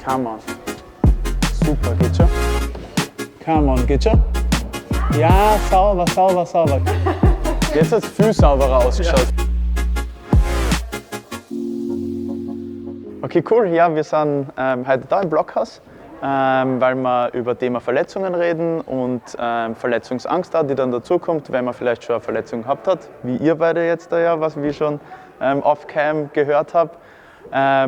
Come on. Super, geht schon. Come on, geht schon. Ja, sauber, sauber, sauber. Jetzt hat es viel sauberer ausgeschaut. Okay, cool. Ja, wir sind heute da im Blockhaus, weil wir über Thema Verletzungen reden und Verletzungsangst auch, die dann dazukommt, wenn man vielleicht schon eine Verletzung gehabt hat, wie ihr beide jetzt da ja, was ich schon off-cam gehört habe.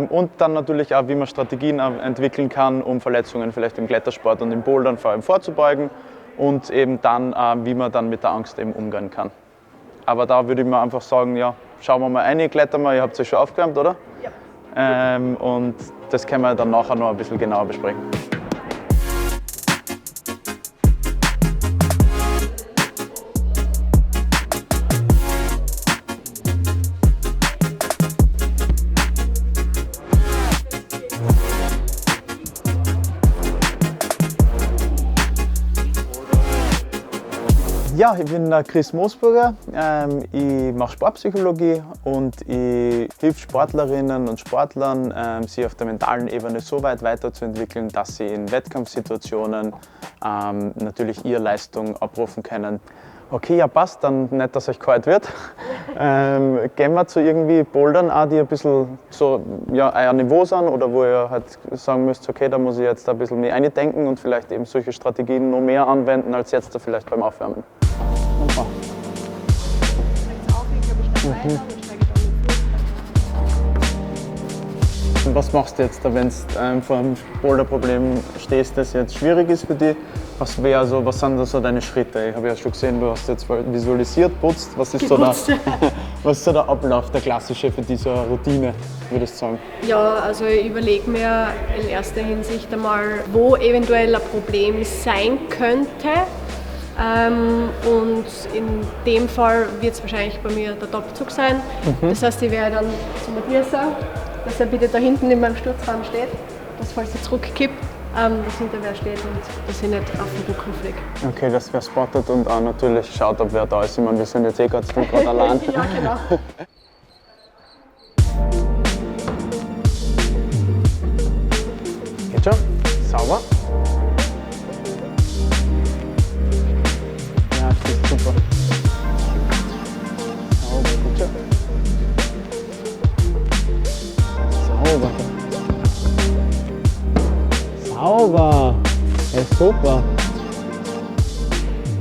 Und dann natürlich auch, wie man Strategien entwickeln kann, um Verletzungen vielleicht im Klettersport und im Bouldern vor allem vorzubeugen und eben dann, wie man dann mit der Angst eben umgehen kann. Aber da würde ich mir einfach sagen, ja, schauen wir mal rein, klettern wir, ihr habt es ja schon aufgewärmt, oder? Ja. Und das können wir dann nachher noch ein bisschen genauer besprechen. Ja, ich bin der Chris Moosburger. Ich mache Sportpsychologie und ich helfe Sportlerinnen und Sportlern, sich auf der mentalen Ebene so weit weiterzuentwickeln, dass sie in Wettkampfsituationen natürlich ihre Leistung abrufen können. Okay, ja passt, dann nicht, dass euch kalt wird. Gehen wir zu irgendwie Bouldern auch, die ein bisschen so, ja, euer Niveau sind oder wo ihr halt sagen müsst, okay, da muss ich jetzt ein bisschen mehr eindenken und vielleicht eben solche Strategien noch mehr anwenden als jetzt da vielleicht beim Aufwärmen. Super. Und was machst du jetzt, wenn du vor einem Boulderproblem stehst, das jetzt schwierig ist für dich? Was sind da so deine Schritte? Ich habe ja schon gesehen, du hast jetzt visualisiert, putzt. Was ist so der Ablauf, der klassische für diese Routine, würdest du sagen? Ja, also ich überlege mir in erster Hinsicht einmal, wo eventuell ein Problem sein könnte. Und in dem Fall wird es wahrscheinlich bei mir der Topzug sein. Das heißt, ich werde dann zu Matthias sagen, dass er bitte da hinten in meinem Sturzrahmen steht, dass falls er zurückkippt, dass hinter wer steht und dass ich nicht auf den Rücken fliege. Okay, dass wer spottet und auch natürlich schaut, ob wer da ist. Ich meine, wir sind jetzt gerade allein. Ja, genau. Geht schon? Sauber? Ja, das ist super. Sauber, geht schon. Sauber. Sauber! Ja, super!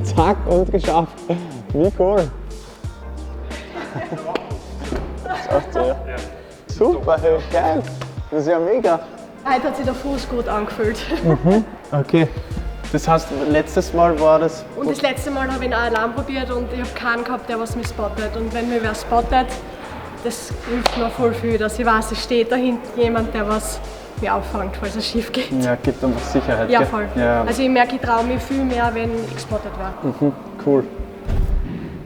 Zack und geschafft! Wie cool! Sagst du, ja? Super, hey, geil! Das ist ja mega! Heute hat sich der Fuß gut angefühlt. Okay. Das heißt, letztes Mal war das. Und das letzte Mal habe ich ihn auch allein probiert und ich habe keinen gehabt, der was mich spottet. Und wenn mir wer spottet, das hilft mir voll viel, dass ich weiß, es steht da hinten jemand, der was mir auffängt, falls es schief geht. Ja, gibt einfach Sicherheit. Ja, gell? voll. Ja. Also ich merke, ich traue mich viel mehr, wenn ich gespottet werde. Cool.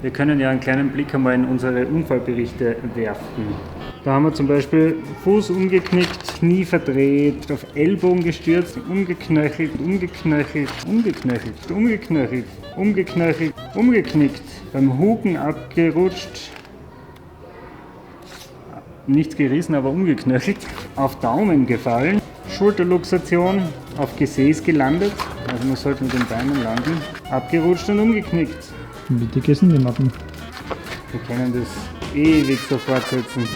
Wir können ja einen kleinen Blick einmal in unsere Unfallberichte werfen. Da haben wir zum Beispiel Fuß umgeknickt, Knie verdreht, auf Ellbogen gestürzt, umgeknöchelt, umgeknöchelt, umgeknöchelt, umgeknöchelt, umgeknöchelt, umgeknickt, beim Huken abgerutscht, nichts gerissen, aber umgeknöchelt, auf Daumen gefallen, Schulterluxation, auf Gesäß gelandet, also man sollte mit den Beinen landen, abgerutscht und umgeknickt. Wie dick ist denn die Mappen? Wir können das ewig so fortsetzen.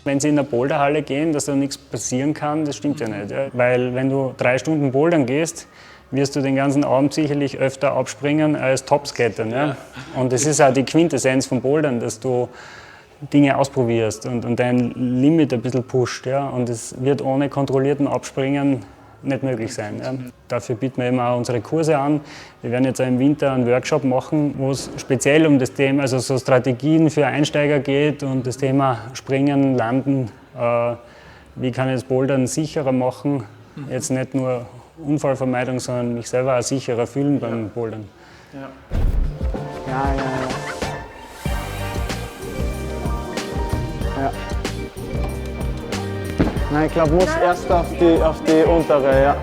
Wenn Sie in eine Boulderhalle gehen, dass da nichts passieren kann, das stimmt ja nicht. Ja? Weil wenn du 3 Stunden bouldern gehst, wirst du den ganzen Abend sicherlich öfter abspringen als Topsklettern. Ja? Und das ist auch die Quintessenz vom Bouldern, dass du Dinge ausprobierst und dein Limit ein bisschen pusht. Ja? Und es wird ohne kontrollierten Abspringen nicht möglich sein. Ja. Dafür bieten wir eben auch unsere Kurse an. Wir werden jetzt auch im Winter einen Workshop machen, wo es speziell um das Thema, also so Strategien für Einsteiger geht und das Thema Springen, Landen, wie kann ich das Bouldern sicherer machen. Jetzt nicht nur Unfallvermeidung, sondern mich selber auch sicherer fühlen beim Bouldern. Ja. Ja. Nein, ich glaube, muss erst auf die untere, ja.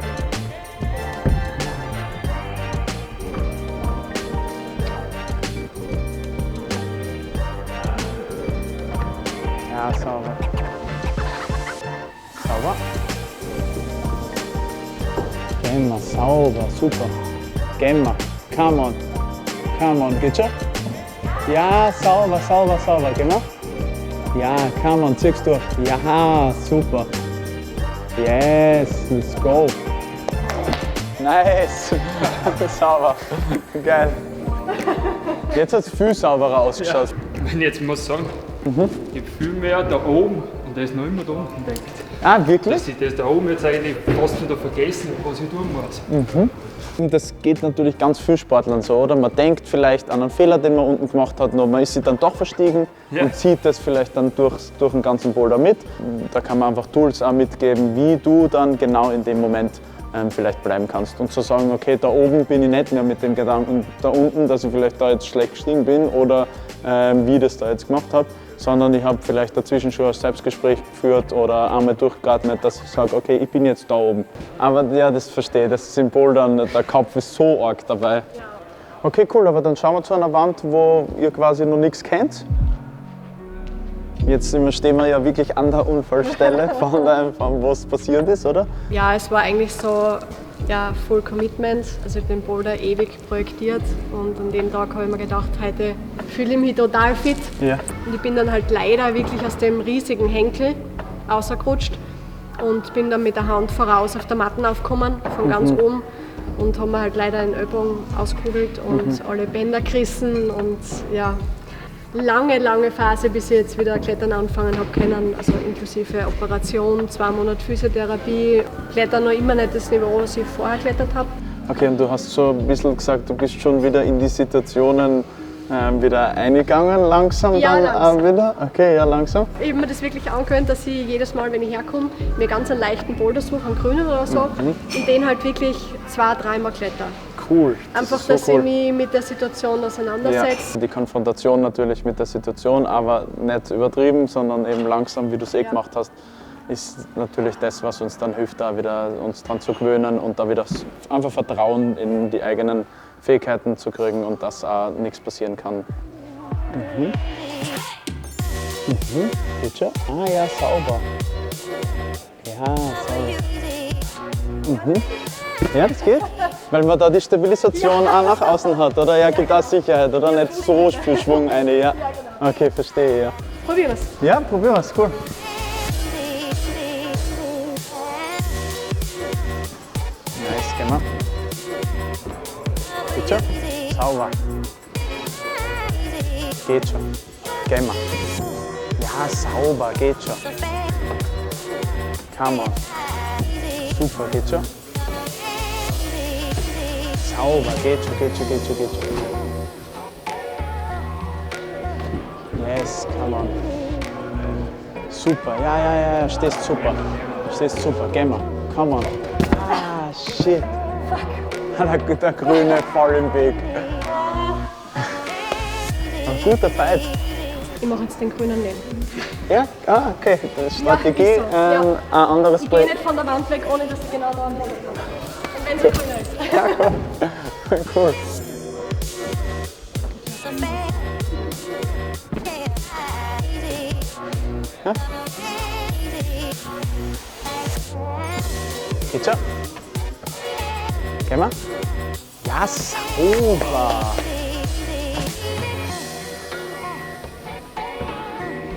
Ja, sauber. Sauber. Gehen wir, sauber, super. Gehen wir, come on, geht schon? Ja, sauber, genau. Ja, come on, zieh's durch. Ja, super. Yes, let's go. Nice, sauber, geil. Jetzt hat es viel sauberer ausgeschaut. Ja, wenn ich jetzt muss sagen, ich fühle mich ja da oben und der ist noch immer da unten denkt. Ah, wirklich? Dass ich das da oben jetzt eigentlich fast wieder vergessen habe, was ich tun muss. Und das geht natürlich ganz vielen Sportlern so, oder? Man denkt vielleicht an einen Fehler, den man unten gemacht hat, nur man ist sich dann doch verstiegen und zieht das vielleicht dann durch den ganzen Boulder mit. Da kann man einfach Tools auch mitgeben, wie du dann genau in dem Moment vielleicht bleiben kannst und zu sagen, okay, da oben bin ich nicht mehr mit dem Gedanken da unten, dass ich vielleicht da jetzt schlecht gestiegen bin oder wie ich das da jetzt gemacht habe, sondern ich habe vielleicht dazwischen schon ein Selbstgespräch geführt oder einmal durchgeatmet, dass ich sage, okay, ich bin jetzt da oben. Aber ja, das verstehe ich, das ist im Bouldern, der Kopf ist so arg dabei. Okay, cool, aber dann schauen wir zu einer Wand, wo ihr quasi noch nichts kennt. Jetzt stehen wir ja wirklich an der Unfallstelle, von was passiert ist, oder? Ja, es war eigentlich so Full Commitment. Also ich habe den Boulder ewig projektiert und an dem Tag habe ich mir gedacht, heute fühle ich mich total fit. Ja. Und ich bin dann halt leider wirklich aus dem riesigen Henkel rausgerutscht und bin dann mit der Hand voraus auf der Matten aufgekommen, von ganz oben. Und habe mir halt leider den Ellbogen auskugelt und alle Bänder gerissen und ja, lange Phase, bis ich jetzt wieder Klettern anfangen habe können, also inklusive Operation, 2 Monate Physiotherapie, Klettern noch immer nicht das Niveau, das ich vorher geklettert habe. Okay, und du hast schon ein bisschen gesagt, du bist schon wieder in die Situationen wieder eingegangen, langsam Ja, dann langsam. wieder? Okay, ja, langsam. Ich habe mir das wirklich angewöhnt, dass ich jedes Mal, wenn ich herkomme, mir ganz einen leichten Boulder suche, einen grünen oder so, und den halt wirklich 2-3 Mal kletter. Cool. Einfach, ist so dass cool. ich mich mit der Situation auseinandersetze. Ja, die Konfrontation natürlich mit der Situation, aber nicht übertrieben, sondern eben langsam, wie du es gemacht hast, ist natürlich das, was uns dann hilft, da wieder uns dran zu gewöhnen und da wieder einfach Vertrauen in die eigenen Fähigkeiten zu kriegen und dass auch nichts passieren kann. Geht schon? Ah ja, sauber. Ja, sauber. Ja, das geht? Weil man da die Stabilisation auch nach außen hat, oder? Ja, gibt auch Sicherheit, oder? Nicht so viel Schwung eine, ja. Okay, verstehe, ja. Probier es. Ja, probieren wir es, cool. Nice, gehen wir. Geht schon? Sauber. Geht schon. Gehen wir. Ja, sauber, geht schon. Come on. Super, geht schon. Sauber, geht schon. Yes, come on. Super, ja, stehst super. Geh mal, come on. Ah, shit. Der Grüne voll im Weg. Ein guter Fight. Ich mache jetzt den grünen neben. Ja, okay. Das ist Strategie, ist so. Ja. ein anderes Ich gehe Projekt. nicht von der Wand weg, ohne dass ich genau da am Boden komme. Und wenn es grüner ist. Ja, cool. Ja. Geht schon? Gehen wir? Ja, sauber.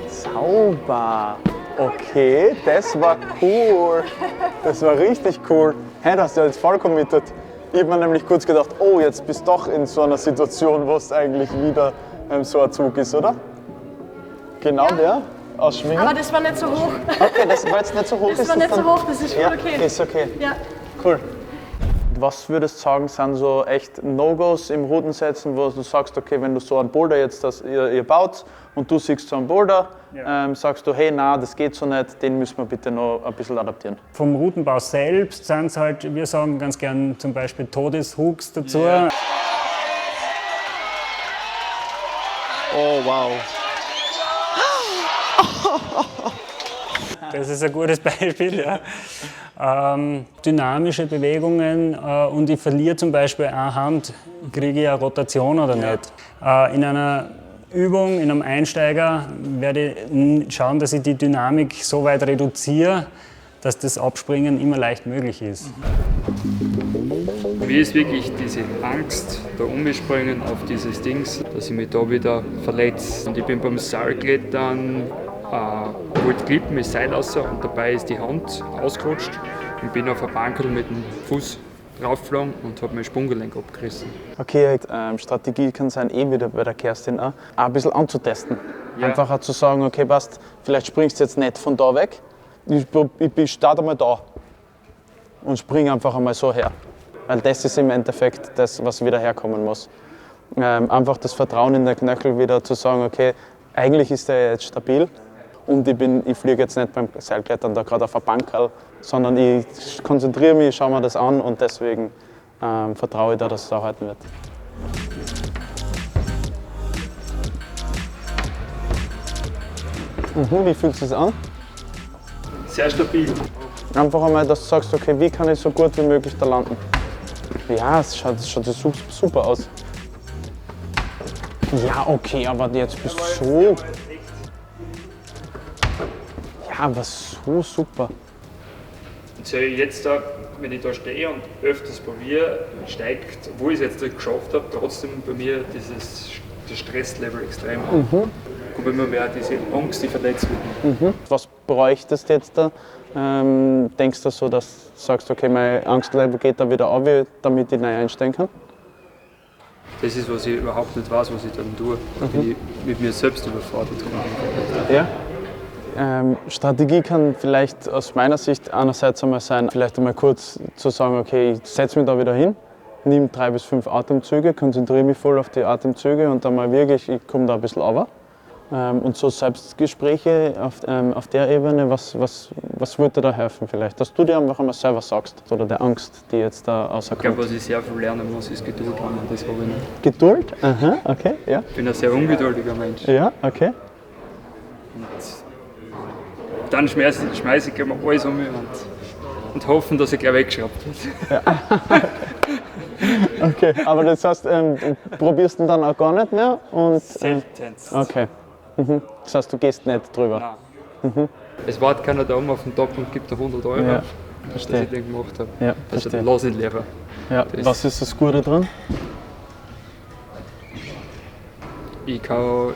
Sauber. Okay, das war cool. Das war richtig cool. Hey, das hast du jetzt voll committed. Ich habe mir nämlich kurz gedacht, oh, jetzt bist du doch in so einer Situation, wo es eigentlich wieder so ein Zug ist, oder? Genau der? Ausschwingen? Aber das war nicht so hoch. Okay, das war jetzt nicht so hoch. Das war nicht so hoch, das ist ja, voll okay. Ist okay. Ja. Cool. Was würdest du sagen, sind so echt No-Gos im Rudensetzen, wo du sagst, okay, wenn du so einen Boulder jetzt ihr baut und du siehst so einen Boulder, sagst du, hey, na, das geht so nicht, den müssen wir bitte noch ein bisschen adaptieren. Vom Routenbau selbst sind es halt, wir sagen ganz gern zum Beispiel Todeshooks dazu. Ja. Oh, wow. Das ist ein gutes Beispiel. Ja. Dynamische Bewegungen und ich verliere zum Beispiel eine Hand, kriege ich eine Rotation oder nicht. In einer Übung, in einem Einsteiger werde ich schauen, dass ich die Dynamik so weit reduziere, dass das Abspringen immer leicht möglich ist. Mir ist wirklich diese Angst, da umspringen auf dieses Dings, dass ich mich da wieder verletze. Und ich bin beim Seilklettern, wollte klippen, ist Seil raus und dabei ist die Hand ausgerutscht und bin auf ein Bankerl mit dem Fuß draufflogen und habe mein Sprunggelenk abgerissen. Okay, Strategie kann sein, wieder bei der Kerstin auch ein bisschen anzutesten. Ja. Einfach auch zu sagen, okay, passt, vielleicht springst du jetzt nicht von da weg. Ich starte einmal da und springe einfach einmal so her. Weil das ist im Endeffekt das, was wieder herkommen muss. Einfach das Vertrauen in den Knöchel wieder zu sagen, okay, eigentlich ist der jetzt stabil und ich fliege jetzt nicht beim Seilklettern da gerade auf ein Bankerl, sondern ich konzentriere mich, schaue mir das an und deswegen vertraue ich da, dass es auch halten wird. Wie fühlt es sich an? Sehr stabil. Einfach einmal, dass du sagst, okay, wie kann ich so gut wie möglich da landen? Ja, es schaut super aus. Ja, okay, aber jetzt bist du so... Ja, aber so super. Und so jetzt da, wenn ich da stehe und öfters probiere, steigt, wo ich es jetzt nicht geschafft habe, trotzdem bei mir das Stresslevel extrem hoch. Und immer mehr diese Angst, die verletzt wird. Was bräuchtest du jetzt da? Denkst du so, dass du sagst, okay, mein Angstlevel geht da wieder auf, damit ich neu einstellen kann? Das ist, was ich überhaupt nicht weiß, was ich dann tue. Da bin ich mit mir selbst überfordert. Ja. Strategie kann vielleicht aus meiner Sicht einerseits einmal sein, vielleicht einmal kurz zu sagen, okay, ich setze mich da wieder hin, nehme 3 bis 5 Atemzüge, konzentriere mich voll auf die Atemzüge und dann mal wirklich, ich komme da ein bisschen runter. Und so Selbstgespräche auf der Ebene, was würde dir da helfen vielleicht? Dass du dir einfach einmal selber sagst oder der Angst, die jetzt da Ich rauskommt. glaube, was ich sehr viel lernen muss, ist Geduld haben und das habe ich nicht. Geduld? Aha, okay, ja. Ich bin ein sehr ungeduldiger Mensch. Ja, okay. Dann schmeiße ich immer alles um mich und hoffen, dass ich gleich weggeschraubt wird. Okay, aber das heißt, du probierst ihn dann auch gar nicht mehr? Und, Seltenst. okay. Das heißt, du gehst nicht drüber? Nein. Es wartet keiner da oben auf den Top und gibt noch 100 Euro, Ja, dass verstehe. ich den gemacht habe. Ja, Also verstehe. lass ihn lieber. Ja. Was ist das Gute dran? Ich kann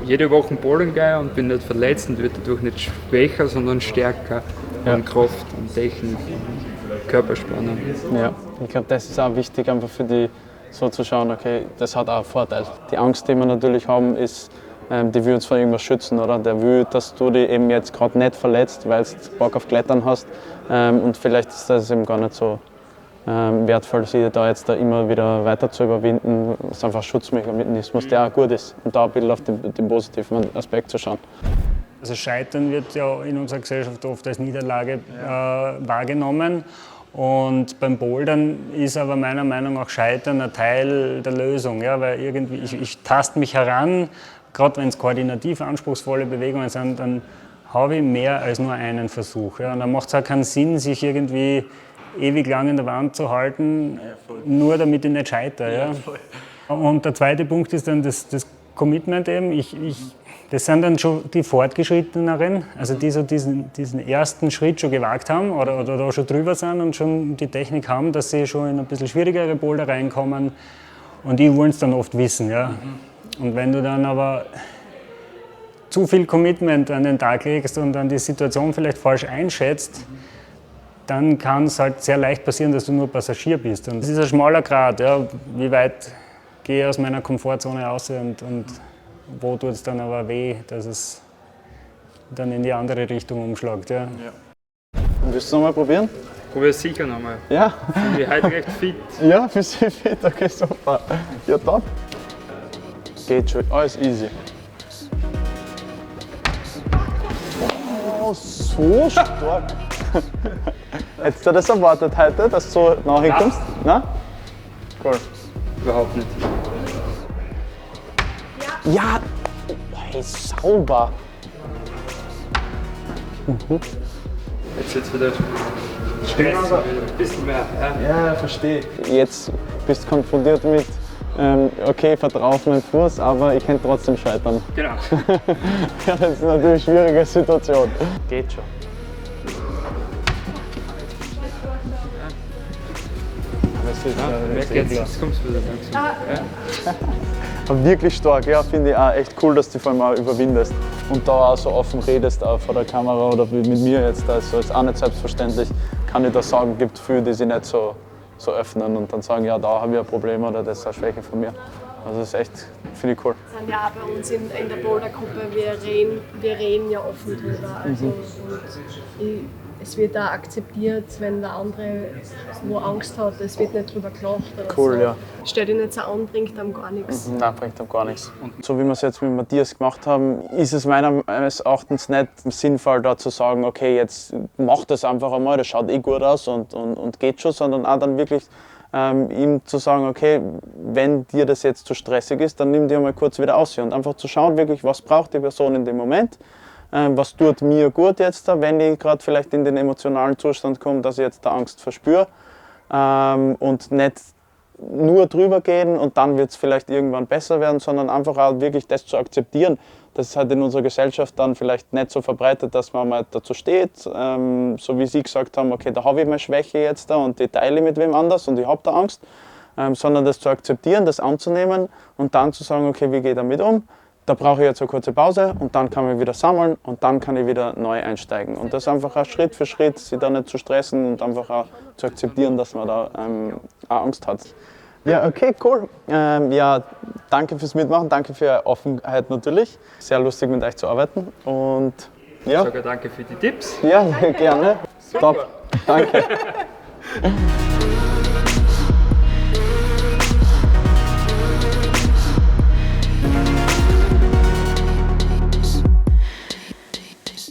jede Woche bouldern gehen und bin nicht verletzt und werde dadurch nicht schwächer, sondern stärker an Kraft, an Technik, an Körperspannung. Ja, ich glaube, das ist auch wichtig, einfach für die so zu schauen, okay, das hat auch einen Vorteil. Die Angst, die wir natürlich haben, ist, die will uns vor irgendwas schützen, oder? Der will, dass du dich eben jetzt gerade nicht verletzt, weil du Bock auf Klettern hast. Und vielleicht ist das eben gar nicht so wertvoll, sich da jetzt da immer wieder weiter zu überwinden. Das ist einfach ein Schutzmechanismus, der auch gut ist. Und da ein bisschen auf den positiven Aspekt zu schauen. Also Scheitern wird ja in unserer Gesellschaft oft als Niederlage wahrgenommen. Und beim Bouldern ist aber meiner Meinung nach Scheitern ein Teil der Lösung. Ja? Weil irgendwie ich taste mich heran, gerade wenn es koordinativ anspruchsvolle Bewegungen sind, dann habe ich mehr als nur einen Versuch. Ja? Und dann macht es auch keinen Sinn, sich irgendwie ewig lang in der Wand zu halten, nur damit ich nicht scheitere. Ja? Und der zweite Punkt ist dann das Commitment eben. Das sind dann schon die Fortgeschritteneren, also die so diesen ersten Schritt schon gewagt haben oder da schon drüber sind und schon die Technik haben, dass sie schon in ein bisschen schwierigere Boulder reinkommen. Und die wollen es dann oft wissen. Ja? Und wenn du dann aber zu viel Commitment an den Tag legst und dann die Situation vielleicht falsch einschätzt, dann kann es halt sehr leicht passieren, dass du nur Passagier bist. Und das ist ein schmaler Grat. Ja? Wie weit gehe ich aus meiner Komfortzone raus und wo tut es dann aber weh, dass es dann in die andere Richtung umschlägt. Ja. Willst du es nochmal probieren? Probier es sicher nochmal. Ja? Ich bin heute recht fit. Ja, für Sie fit, okay, super. Ja, top. Geht schon, alles easy. Oh, so stark. Hättest du das erwartet heute, dass du so nachher kommst? Nein? Cool. Überhaupt nicht. Ja, hey, sauber. Jetzt wird's wieder Stress, ein bisschen mehr. Ja. Ja, verstehe. Jetzt bist du konfrontiert mit, okay, vertraue auf meinen Fuß, aber ich kann trotzdem scheitern. Genau. Ja, das ist natürlich eine schwierige Situation. Geht schon. Merke jetzt kommst du wieder langsam. Aber wirklich stark, ja, finde ich auch echt cool, dass du vor allem auch überwindest und da auch so offen redest, auch vor der Kamera oder mit mir jetzt. Also ist auch nicht selbstverständlich, kann ich da sagen, gibt viele, die sich nicht so öffnen und dann sagen, ja, da habe ich ein Problem oder das ist eine Schwäche von mir. Also das ist echt, finde ich cool. Wir sind ja auch bei uns in der Boulder-Gruppe, wir reden ja offen drüber. Also, und es wird auch akzeptiert, wenn der andere wo Angst hat, es wird nicht drüber gelacht oder Cool, so. ja. Stell dich nicht so an, bringt einem gar nichts. Nein, bringt ihm gar nichts. Und so wie wir es jetzt mit Matthias gemacht haben, ist es meines Erachtens nicht sinnvoll, da zu sagen, okay, jetzt mach das einfach einmal, das schaut eh gut aus und geht schon, sondern auch dann wirklich ihm zu sagen, okay, wenn dir das jetzt zu stressig ist, dann nimm dir mal kurz wieder aus und einfach zu schauen, wirklich, was braucht die Person in dem Moment, was tut mir gut jetzt, wenn ich gerade vielleicht in den emotionalen Zustand komme, dass ich jetzt da Angst verspüre und nicht nur drüber gehen und dann wird es vielleicht irgendwann besser werden, sondern einfach auch wirklich das zu akzeptieren. Das ist halt in unserer Gesellschaft dann vielleicht nicht so verbreitet, dass man mal dazu steht, so wie Sie gesagt haben, okay, da habe ich meine Schwäche jetzt da und die teile ich mit wem anders und ich habe da Angst, sondern das zu akzeptieren, das anzunehmen und dann zu sagen, okay, wie gehe ich damit um? Da brauche ich jetzt eine kurze Pause und dann kann ich wieder sammeln und dann kann ich wieder neu einsteigen. Und das einfach auch Schritt für Schritt, sich da nicht zu stressen und einfach auch zu akzeptieren, dass man da auch Angst hat. Ja, okay, cool. Ja, danke fürs Mitmachen, danke für Ihre Offenheit natürlich. Sehr lustig mit euch zu arbeiten und ja. Sogar danke für die Tipps. Ja, gerne. Top, danke.